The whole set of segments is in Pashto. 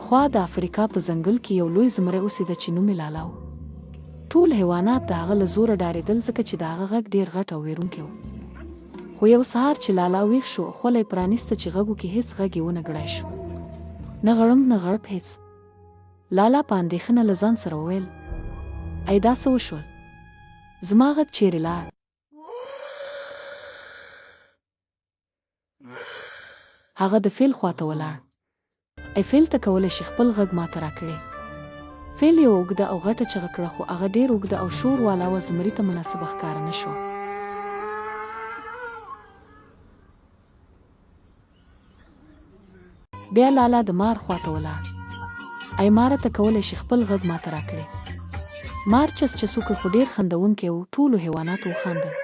پخوا د افریقا په ځنګل کې یو لوی زمری اوسېده چې نوم یې لالا و. ټول حیوانات د هغه له زوره ډارېدل ځکه چې د هغه غږ ډېر غټ او ویرونکی و. خو یو سهار چې لالا ویښ شو، خوله یې پرانیسته چې غږ وکړي، هېڅ غږ یې ونه ګړی شو. نه غړمب نه غړپ هېڅ. لالا په اندېښنه له ځان سره وویل: ای دا څه وشول؟ زما غږ چیرې لاړ؟ هغه د فیل خواته ولاړ. ای فیل ته کولی شي خپل غږ ماته راکړې؟ فیل یو اوږده او غټه چغه کړه، خو هغه ډېر اوږده او شور والا وه، زمري ته مناسبه ښکاره نه شوه. بیا لالا د مار خواته ولاړ. ای ماره ته کولی شي خپل غږ ماته راکړې؟ مار چس چس وکړ، خو ډېر خندونکی و. ټولو حیواناتو وخندل.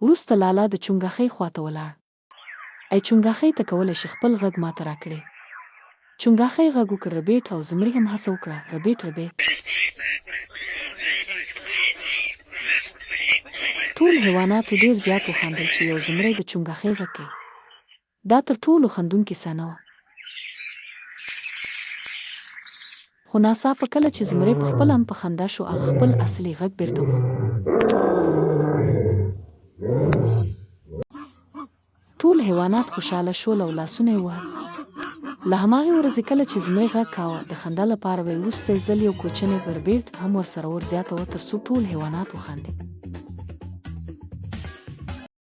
وروسته لالا د چونګښۍ خواته ولاړ. ای چونګښۍ ته کولی شي خپل غږ ماته راکړې؟ چونګښۍ غږ وکړ ربیټ، او زمري هم هڅه وکړه ربیټ ربیټ. ټول حیواناتو ډېر زیات وخندل چې یو زمری د چونګښۍ غږ کوي. دا تر ټولو خندونکې صحنه وه. خو ناڅاپه کله چې زمری په خپله هم په خندا شو، هغه خپل اصلي غږ بیرته وموند. ټول حیوانات خوشحاله شول او لاسونه یې ووهل. له هماغې ورځې کله چې زمری غږ کاوه، د خندا لپاره به یې وروستی ځل یو کوچنی ربیټ هم ورسره ور زیاته وه، تر څو ټول حیوانات وخاندي.